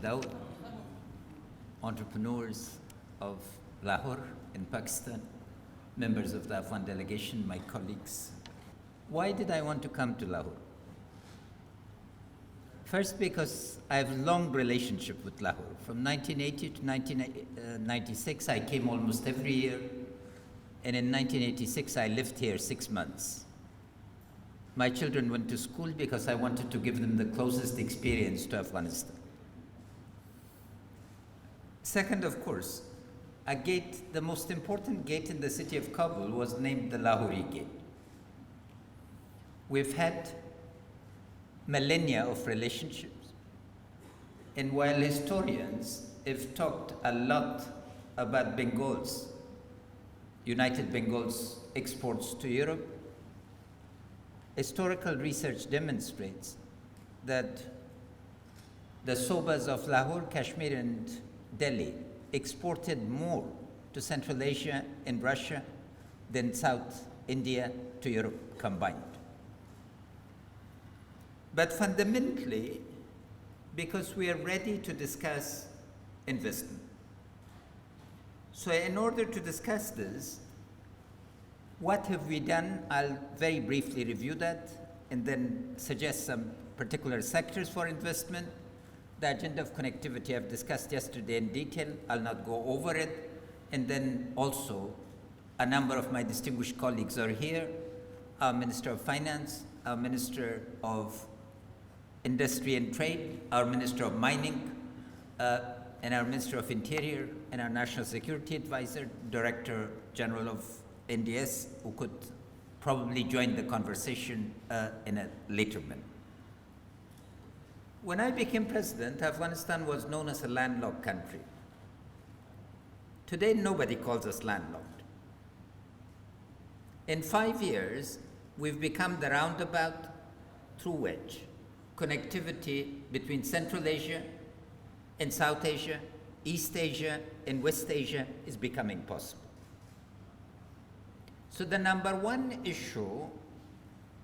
Daud, entrepreneurs of Lahore in Pakistan, members of the Afghan delegation, my colleagues. Why did I want to come to Lahore? First, because I have a long relationship with Lahore. From 1980 to 1996, I came almost every year. And in 1986, I lived here 6 months. My children went to school because I wanted to give them the closest experience to Afghanistan. Second, of course, a gate, the most important gate in the city of Kabul was named the Lahori Gate. We've had millennia of relationships. And while historians have talked a lot about Bengal's, United Bengal's exports to Europe, historical research demonstrates that the Sobas of Lahore, Kashmir, and Delhi exported more to Central Asia and Russia than South India to Europe combined. But fundamentally, because we are ready to discuss investment. So in order to discuss this, what have we done? I'll very briefly review that and then suggest some particular sectors for investment. The agenda of connectivity I've discussed yesterday in detail. I'll not go over it. And then also, a number of my distinguished colleagues are here. Our Minister of Finance, our Minister of Industry and Trade, our Minister of Mining, and our Minister of Interior, and our National Security Advisor, Director General of NDS, who could probably join the conversation in a later minute. When I became president, Afghanistan was known as a landlocked country. Today, nobody calls us landlocked. In 5 years, we've become the roundabout through which connectivity between Central Asia and South Asia, East Asia and West Asia is becoming possible. So the number one issue,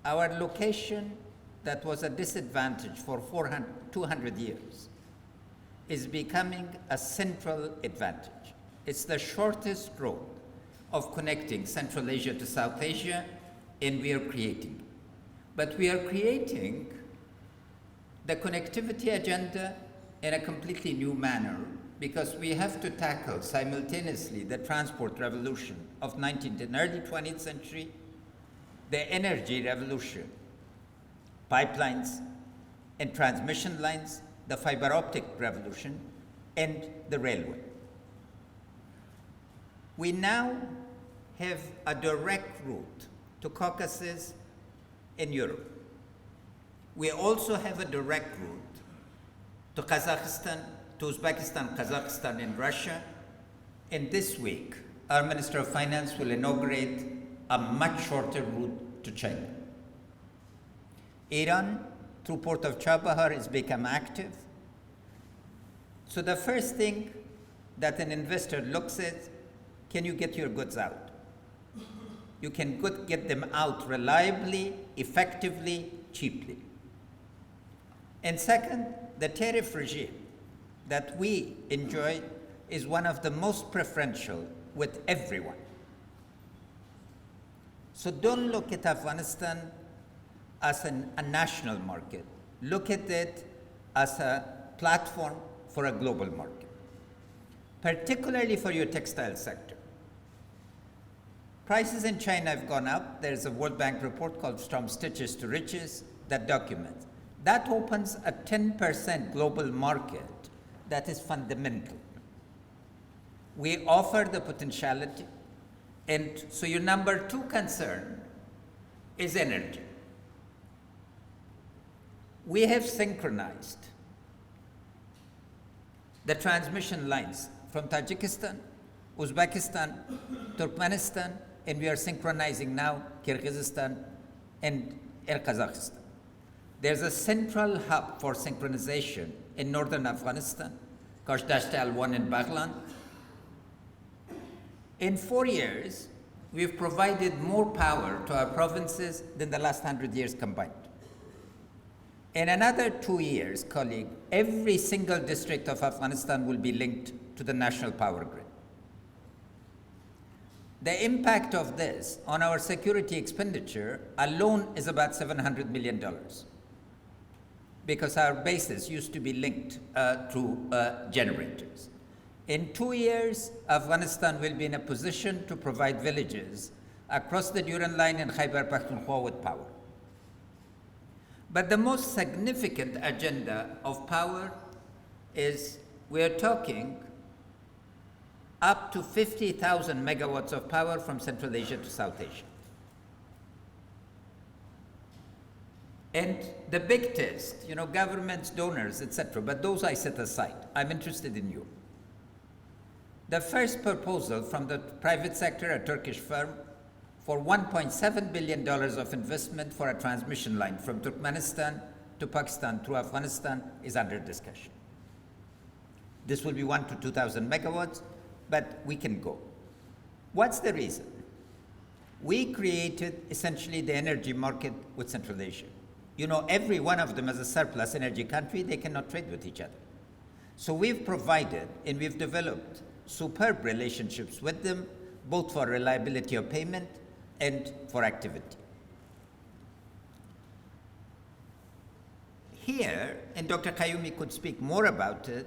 our location that was a disadvantage for 200 years, is becoming a central advantage. It's the shortest road of connecting Central Asia to South Asia, and we are creating. But we are creating the connectivity agenda in a completely new manner, because we have to tackle simultaneously the transport revolution of 19th and early 20th century, the energy revolution, pipelines and transmission lines, the fiber optic revolution, and the railway. We now have a direct route to Caucasus in Europe. We also have a direct route to Kazakhstan, to Uzbekistan, Kazakhstan, and Russia. And this week, our Minister of Finance will inaugurate a much shorter route to China. Iran, through port of Chabahar, has become active. So the first thing that an investor looks at, can you get your goods out? You can get them out reliably, effectively, cheaply. And second, the tariff regime that we enjoy is one of the most preferential with everyone. So don't look at Afghanistan as a national market. Look at it as a platform for a global market, particularly for your textile sector. Prices in China have gone up. There's a World Bank report called From Stitches to Riches that documents. That opens a 10% global market that is fundamental. We offer the potentiality, and so your number two concern is energy. We have synchronized the transmission lines from Tajikistan, Uzbekistan, Turkmenistan, and we are synchronizing now Kyrgyzstan and Kazakhstan. There's a central hub for synchronization in northern Afghanistan, Kashdashtal 1 in Baghlan. In 4 years, we've provided more power to our provinces than the last 100 years combined. In another 2 years, colleague, every single district of Afghanistan will be linked to the national power grid. The impact of this on our security expenditure alone is about $700 million, because our bases used to be linked through generators. In 2 years, Afghanistan will be in a position to provide villages across the Durand Line in Khyber Pakhtunkhwa with power. But the most significant agenda of power is we're talking up to 50,000 megawatts of power from Central Asia to South Asia. And the big test, governments, donors, etc., but those I set aside. I'm interested in you. The first proposal from the private sector, a Turkish firm, for $1.7 billion of investment for a transmission line from Turkmenistan to Pakistan through Afghanistan is under discussion. This will be 1,000 to 2,000 megawatts, but we can go. What's the reason? We created essentially the energy market with Central Asia. Every one of them is a surplus energy country. They cannot trade with each other. So we've provided and we've developed superb relationships with them, both for reliability of payment and for activity. Here, and Dr. Qayyumi could speak more about it,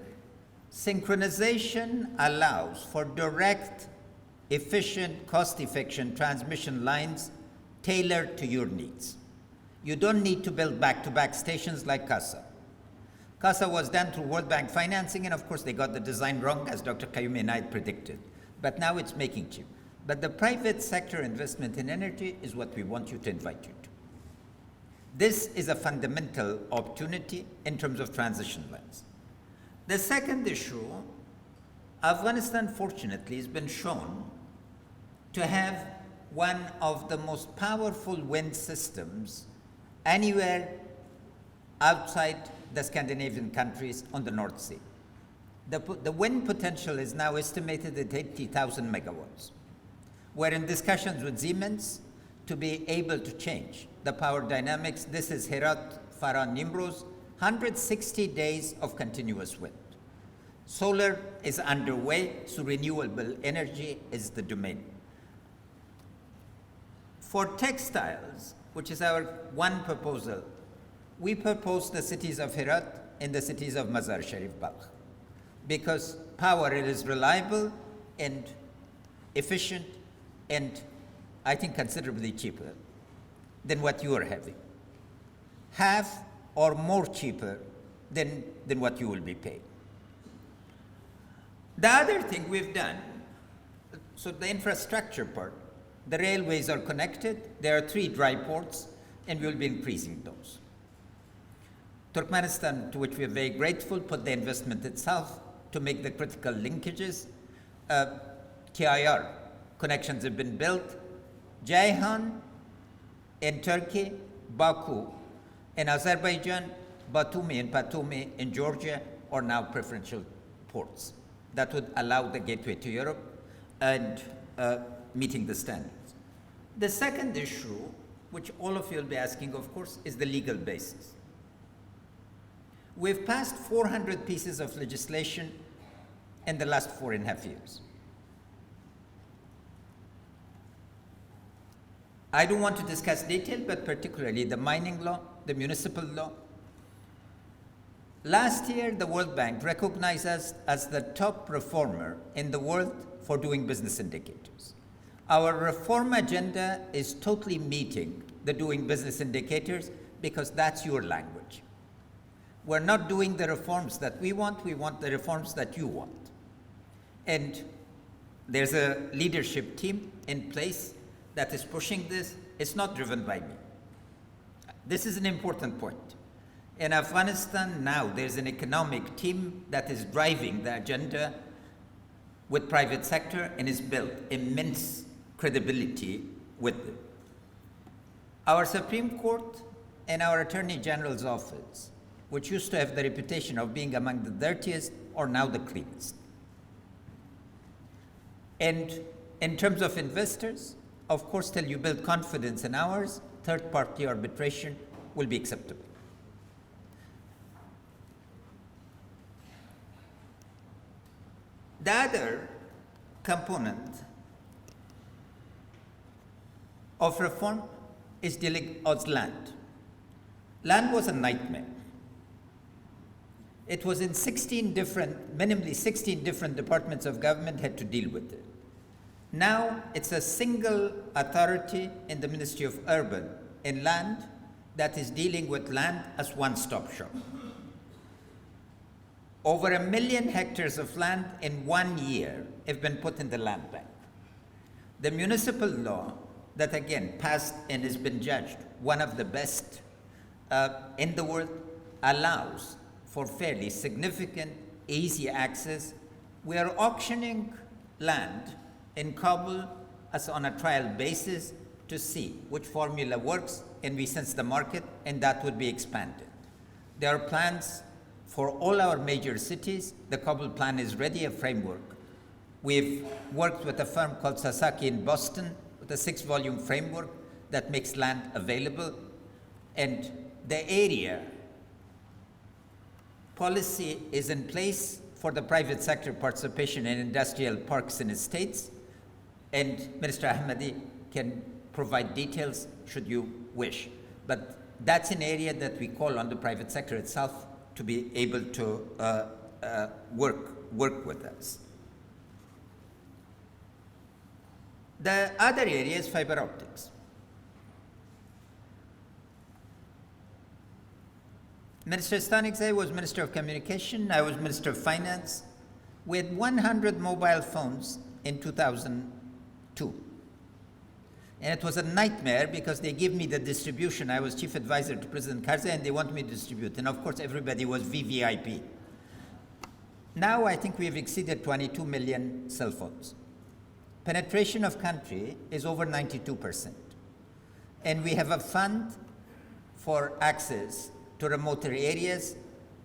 synchronization allows for direct, efficient, cost-efficient transmission lines tailored to your needs. You don't need to build back-to-back stations like CASA. CASA was done through World Bank financing, and of course they got the design wrong, as Dr. Qayyumi and I predicted. But now it's making cheap. But the private sector investment in energy is what we want you to invite you to. This is a fundamental opportunity in terms of transition lines. The second issue, Afghanistan fortunately has been shown to have one of the most powerful wind systems anywhere outside the Scandinavian countries on the North Sea. The wind potential is now estimated at 80,000 megawatts. We're in discussions with Siemens to be able to change the power dynamics. This is Herat, Farah, Nimruz, 160 days of continuous wind. Solar is underway, so renewable energy is the domain. For textiles, which is our one proposal, we propose the cities of Herat and the cities of Mazar Sharif Balkh, because power is reliable and efficient and I think considerably cheaper than what you are having. Half or more cheaper than what you will be paid. The other thing we've done, so the infrastructure part, the railways are connected. There are 3 dry ports, and we'll be increasing those. Turkmenistan, to which we are very grateful, put the investment itself to make the critical linkages. TIR connections have been built. Ceyhan in Turkey, Baku in Azerbaijan, Batumi and Batumi in Georgia are now preferential ports. That would allow the gateway to Europe and meeting the standards. The second issue, which all of you will be asking, of course, is the legal basis. We've passed 400 pieces of legislation in the last 4.5 years. I don't want to discuss detail, but particularly the mining law, the municipal law. Last year, the World Bank recognized us as the top performer in the world for doing business indicators. Our reform agenda is totally meeting the doing business indicators because that's your language. We're not doing the reforms that we want the reforms that you want. And there's a leadership team in place that is pushing this. It's not driven by me. This is an important point. In Afghanistan now, there's an economic team that is driving the agenda with private sector and has built immense credibility with them. Our Supreme Court and our Attorney General's office, which used to have the reputation of being among the dirtiest, are now the cleanest. And in terms of investors, of course, till you build confidence in ours, third-party arbitration will be acceptable. The other component of reform is dealing with land. Land was a nightmare. It was in minimally 16 different departments of government had to deal with it. Now it's a single authority in the Ministry of Urban and Land that is dealing with land as one-stop shop. Over 1 million hectares of land in 1 year have been put in the land bank. The municipal law that again passed and has been judged one of the best in the world allows for fairly significant, easy access. We are auctioning land in Kabul as on a trial basis to see which formula works, and we sense the market, and that would be expanded. There are plans for all our major cities. The Kabul plan is ready, a framework. We've worked with a firm called Sasaki in Boston with a 6-volume framework that makes land available, and the area policy is in place for the private sector participation in industrial parks and estates, and Minister Ahmadi can provide details should you wish. But that's an area that we call on the private sector itself to be able to work with us. The other area is fiber optics. Minister Stanikzai was Minister of Communication, I was Minister of Finance. We had 100 mobile phones in 2002. And it was a nightmare because they gave me the distribution. I was chief advisor to President Karzai and they wanted me to distribute. And of course, everybody was VVIP. Now I think we have exceeded 22 million cell phones. Penetration of country is over 92%. And we have a fund for access to remote areas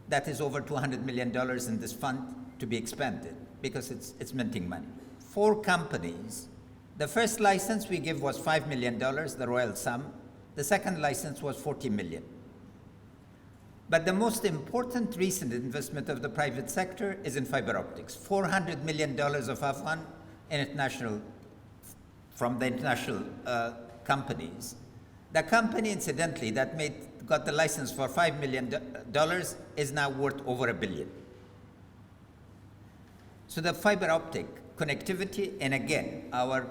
that is over $200 million in this fund to be expanded because it's minting money. 4 companies. The first license we give was $5 million, the royal sum. The second license was $40 million. But the most important recent investment of the private sector is in fiber optics. $400 million of Afghan and international, from the international companies. The company, incidentally, that got the license for $5 million is now worth over $1 billion. So the fiber optic connectivity, and again, our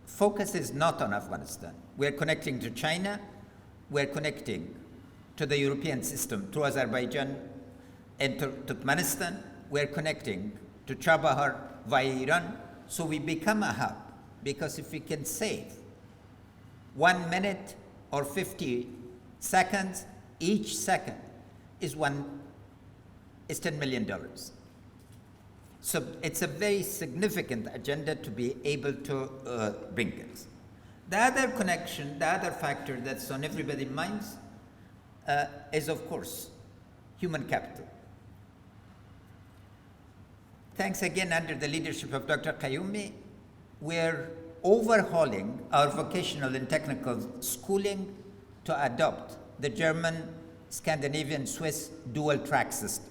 focus is not on Afghanistan. We're connecting to China, we're connecting to the European system through Azerbaijan and to Turkmenistan, we're connecting to Chabahar via Iran, so we become a hub, because if we can save 1 minute or 50 seconds, each second is $10 million. So it's a very significant agenda to be able to bring it. The other connection, the other factor that's on everybody's minds is, of course, human capital. Thanks again, under the leadership of Dr. Qayyumi, we're overhauling our vocational and technical schooling to adopt the German, Scandinavian, Swiss dual track system.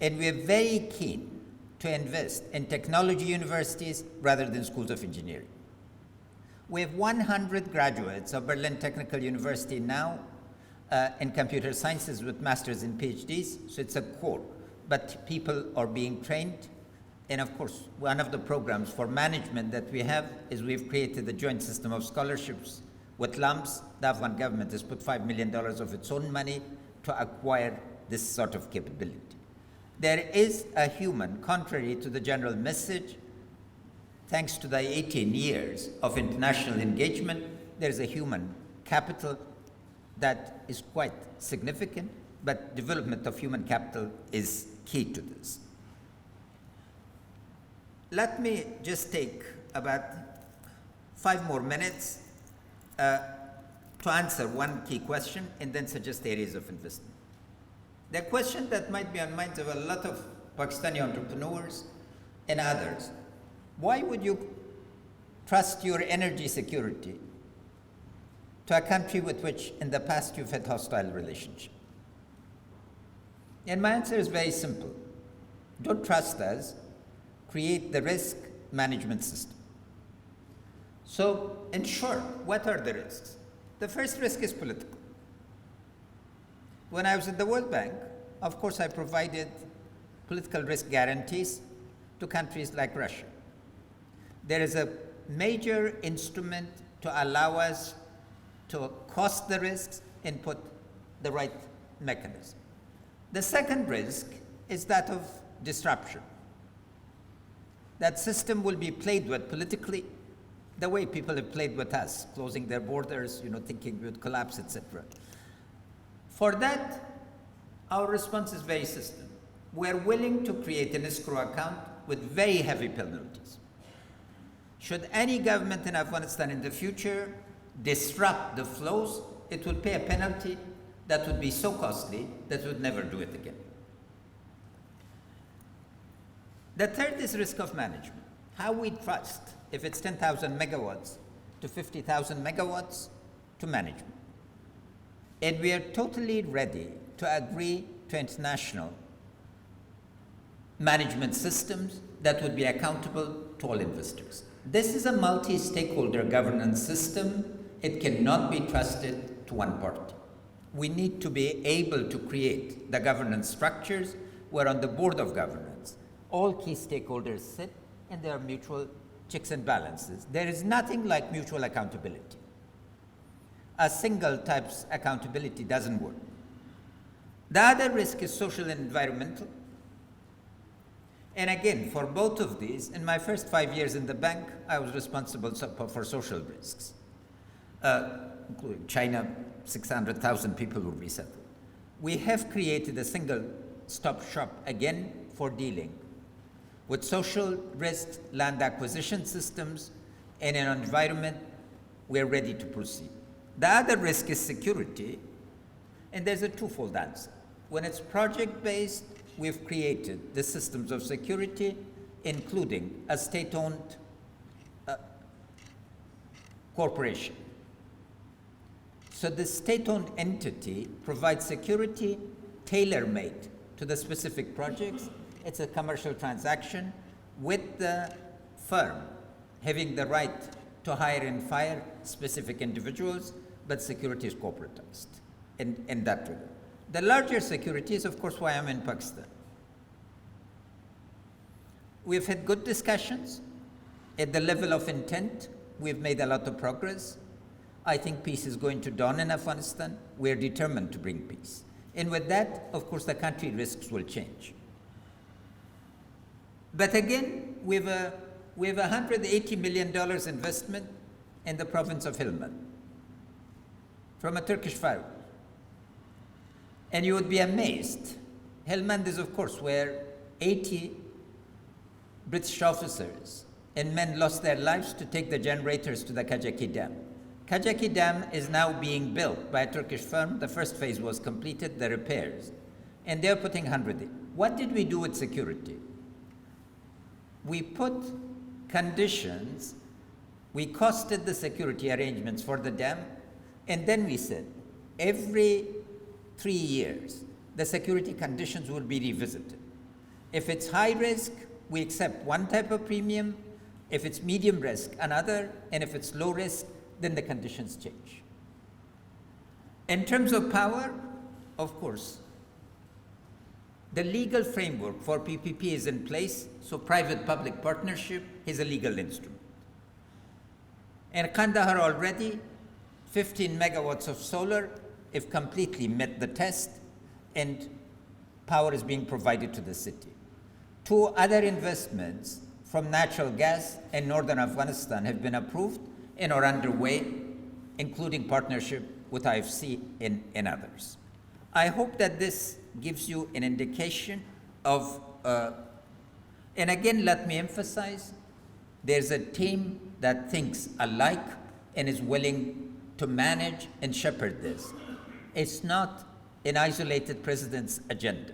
And we're very keen to invest in technology universities rather than schools of engineering. We have 100 graduates of Berlin Technical University now in computer sciences with masters and PhDs, so it's a core. But people are being trained. And of course, one of the programs for management that we have is we've created a joint system of scholarships with LAMS. The Afghan government has put $5 million of its own money to acquire this sort of capability. There is a human, contrary to the general message, thanks to the 18 years of international engagement, there's a human capital that is quite significant, but development of human capital is key to this. Let me just take about 5 more minutes to answer one key question and then suggest areas of investment. The question that might be on minds of a lot of Pakistani entrepreneurs and others, why would you trust your energy security to a country with which in the past you've had hostile relationship? And my answer is very simple. Don't trust us, create the risk management system. So, in short, what are the risks? The first risk is political. When I was at the World Bank, of course, I provided political risk guarantees to countries like Russia. There is a major instrument to allow us to cost the risks and put the right mechanism. The second risk is that of disruption. That system will be played with politically the way people have played with us, closing their borders, thinking we would collapse, etc. For that, our response is very system. We're willing to create an escrow account with very heavy penalties. Should any government in Afghanistan in the future disrupt the flows, it will pay a penalty that would be so costly that it would never do it again. The third is risk of management. How we trust, if it's 10,000 megawatts to 50,000 megawatts, to management. And we are totally ready to agree to international management systems that would be accountable to all investors. This is a multi-stakeholder governance system. It cannot be trusted to one party. We need to be able to create the governance structures where on the board of governance, all key stakeholders sit and there are mutual checks and balances. There is nothing like mutual accountability. A single type's accountability doesn't work. The other risk is social and environmental. And again, for both of these, in my first 5 years in the bank, I was responsible for social risks. Including China, 600,000 people were resettled. We have created a single stop shop again for dealing with social risks, land acquisition systems, and an environment. We're ready to proceed. The other risk is security, and there's a twofold answer. When it's project-based, we've created the systems of security, including a state-owned corporation. So the state-owned entity provides security tailor-made to the specific projects. It's a commercial transaction with the firm having the right to hire and fire specific individuals, but security is corporatized in that regard. The larger security is, of course, why I'm in Pakistan. We've had good discussions. At the level of intent, we've made a lot of progress. I think peace is going to dawn in Afghanistan. We're determined to bring peace. And with that, of course, the country risks will change. But again, we have a $180 million investment in the province of Helmand from a Turkish firm. And you would be amazed. Helmand is, of course, where 80 British officers and men lost their lives to take the generators to the Kajaki Dam. Kajaki Dam is now being built by a Turkish firm. The first phase was completed, the repairs. And they're putting 100 in. What did we do with security? We put conditions, we costed the security arrangements for the dam, and then we said, every 3 years, the security conditions will be revisited. If it's high risk, we accept one type of premium. If it's medium risk, another. And if it's low risk, then the conditions change. In terms of power, of course, the legal framework for PPP is in place, so private-public partnership is a legal instrument. In Kandahar already, 15 megawatts of solar have completely met the test, and power is being provided to the city. 2 other investments from natural gas in northern Afghanistan have been approved and are underway, including partnership with IFC and others. I hope that this gives you an indication of, and again, let me emphasize, there's a team that thinks alike and is willing to manage and shepherd this. It's not an isolated president's agenda.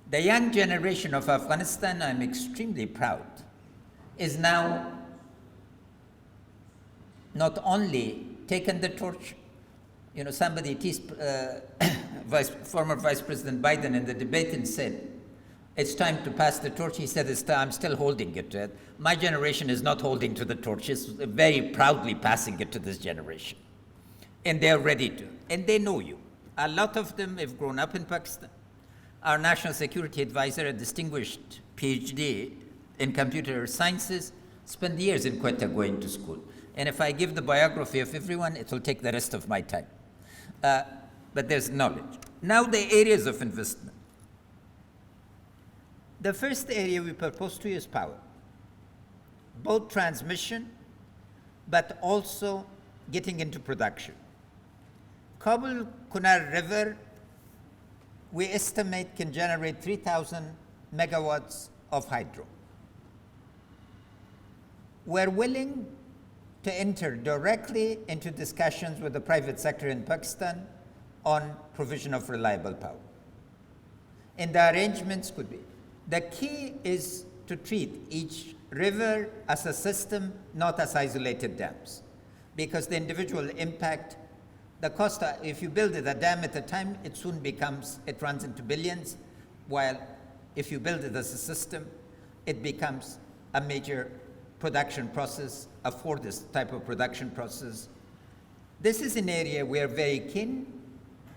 The young generation of Afghanistan, I'm extremely proud, is now not only taken the torch. Somebody teased former Vice President Biden in the debate and said, it's time to pass the torch. He said, I'm still holding it. My generation is not holding to the torch. It's very proudly passing it to this generation. And they're ready to. And they know you. A lot of them have grown up in Pakistan. Our national security advisor, a distinguished PhD in computer sciences, spent years in Quetta going to school. And if I give the biography of everyone, it will take the rest of my time. But there's knowledge. Now the areas of investment. The first area we propose to you is power. Both transmission, but also getting into production. Kabul Kunar River, we estimate, can generate 3,000 megawatts of hydro. We're willing to enter directly into discussions with the private sector in Pakistan on provision of reliable power. And the arrangements could be. The key is to treat each river as a system, not as isolated dams, because the individual impact, the cost, if you build a dam at a time, it soon it runs into billions, while if you build it as a system, it becomes a major production process, afford this type of production process. This is an area we are very keen,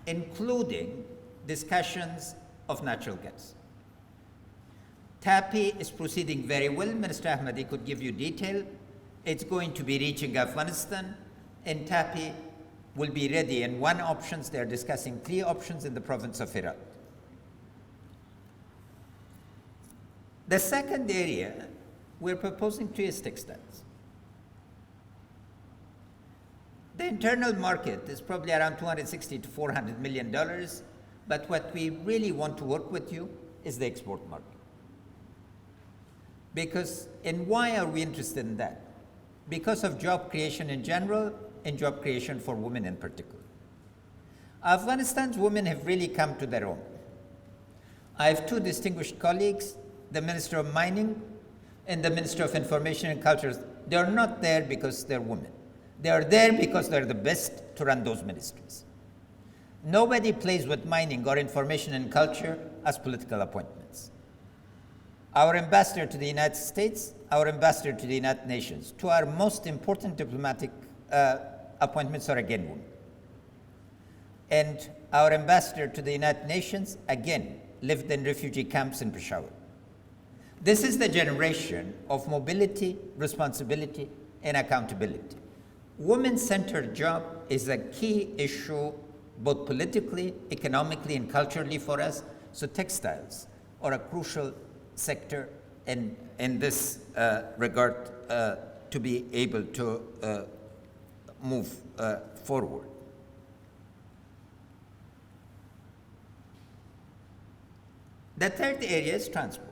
including discussions of natural gas. TAPI is proceeding very well. Minister Ahmadi could give you detail. It's going to be reaching Afghanistan, and TAPI will be ready. And one options, they're discussing 3 options in the province of Herat. The second area we're proposing to is textiles. The internal market is probably around $260 to $400 million, but what we really want to work with you is the export market. And why are we interested in that? Because of job creation in general and job creation for women in particular. Afghanistan's women have really come to their own. I have 2 distinguished colleagues, the Minister of Mining and the Minister of Information and Culture. They're not there because they're women. They are there because they're the best to run those ministries. Nobody plays with mining or information and culture as political appointments. Our ambassador to the United States, our ambassador to the United Nations, 2 our most important diplomatic appointments are again women. And our ambassador to the United Nations, again, lived in refugee camps in Peshawar. This is the generation of mobility, responsibility, and accountability. Women-centered job is a key issue, both politically, economically, and culturally for us. So textiles are a crucial sector in this regard to be able to move forward. The third area is transport.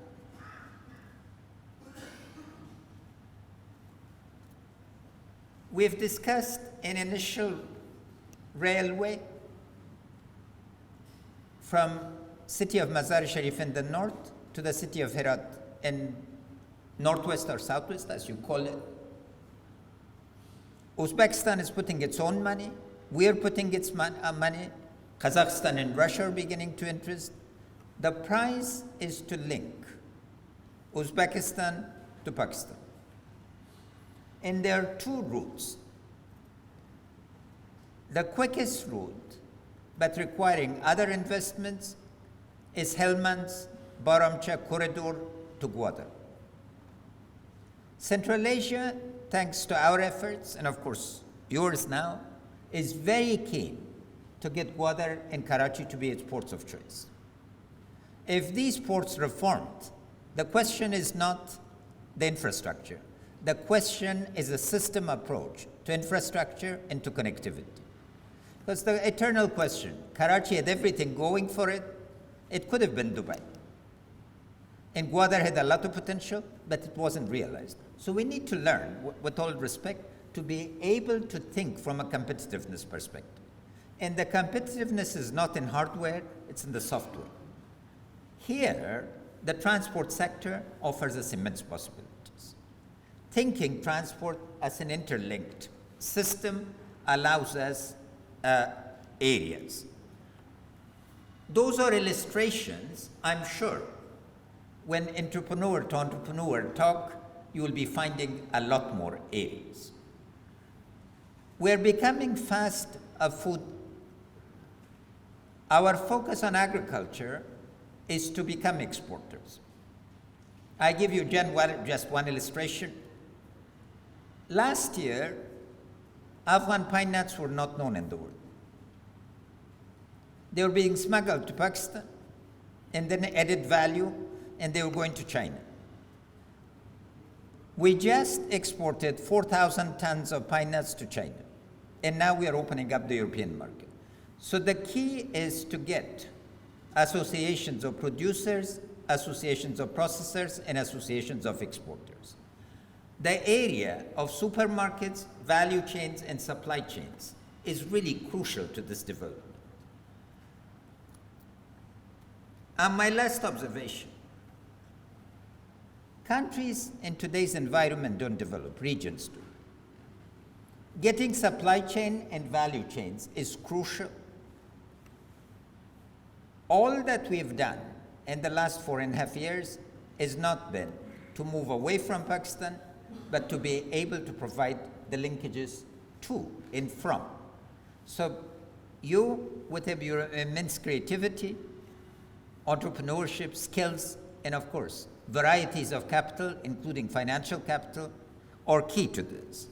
We've discussed an initial railway from city of Mazar Sharif in the north to the city of Herat in northwest or southwest, as you call it. Uzbekistan is putting its own money. We are putting its money. Kazakhstan and Russia are beginning to interest. The prize is to link Uzbekistan to Pakistan. And there are 2 routes. The quickest route, but requiring other investments, is Helmand's Baramcha corridor to Gwadar. Central Asia, thanks to our efforts, and of course yours now, is very keen to get Gwadar and Karachi to be its ports of choice. If these ports reformed, the question is not the infrastructure. The question is a system approach to infrastructure and to connectivity. Because the eternal question, Karachi had everything going for it. It could have been Dubai. And Gwadar had a lot of potential, but it wasn't realized. So we need to learn, with all respect, to be able to think from a competitiveness perspective. And the competitiveness is not in hardware, it's in the software. Here, the transport sector offers us immense possibilities. Thinking transport as an interlinked system allows us areas. Those are illustrations, I'm sure, when entrepreneur to entrepreneur talk, you will be finding a lot more areas. We're becoming fast a food. Our focus on agriculture is to become exporters. I give you just one illustration. Last year, Afghan pine nuts were not known in the world. They were being smuggled to Pakistan and then added value, and they were going to China. We just exported 4,000 tons of pine nuts to China, and now we are opening up the European market. So the key is to get associations of producers, associations of processors, and associations of exporters. The area of supermarkets, value chains, and supply chains is really crucial to this development. And my last observation, countries in today's environment don't develop, regions do. Getting supply chain and value chains is crucial. All that we've done in the last 4.5 years has not been to move away from Pakistan, but to be able to provide the linkages to and from. So you, with your immense creativity, entrepreneurship, skills, and of course, varieties of capital, including financial capital, are key to this.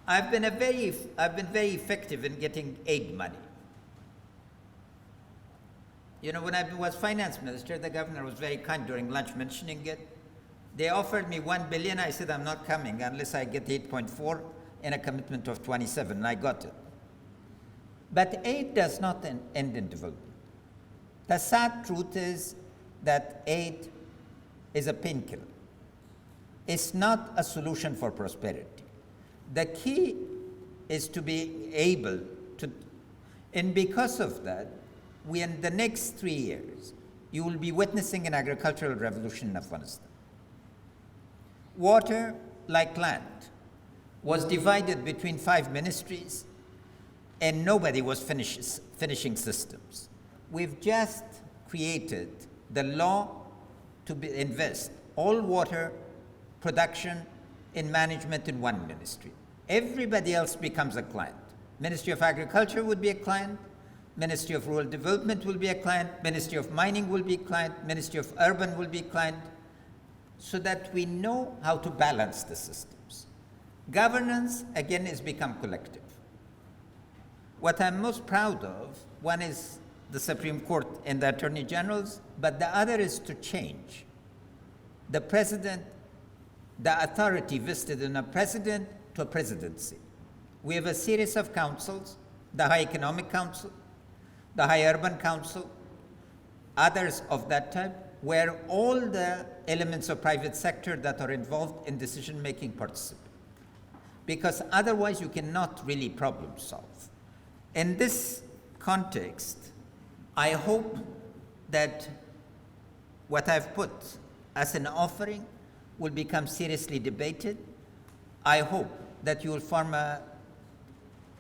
I've been very effective in getting aid money. You know, when I was finance minister, the governor was very kind during lunch mentioning it. They offered me 1 billion. I said, I'm not coming unless I get 8.4 and a commitment of 27, and I got it. But aid does not end in development. The sad truth is that aid is a painkiller. It's not a solution for prosperity. The key is to be able to, and because of that, in the next 3 years, you will be witnessing an agricultural revolution in Afghanistan. Water, like land, was divided between 5 ministries, and nobody was finishing systems. We've just created the law to invest all water production and management in one ministry. Everybody else becomes a client. Ministry of Agriculture would be a client, Ministry of Rural Development will be a client, Ministry of Mining will be a client, Ministry of Urban will be a client, so that we know how to balance the systems. Governance, again, has become collective. What I'm most proud of, one is the Supreme Court and the Attorney Generals, but the other is to change the president, the authority vested in a president to a presidency. We have a series of councils, the High Economic Council, the High Urban Council, others of that type, where all the elements of private sector that are involved in decision-making participate. Because otherwise you cannot really problem solve. In this context, I hope that what I've put as an offering will become seriously debated. I hope that you will form a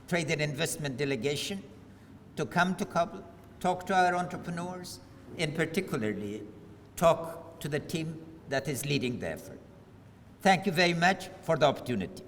trade and investment delegation to come to Kabul, talk to our entrepreneurs, and particularly talk to the team that is leading the effort. Thank you very much for the opportunity.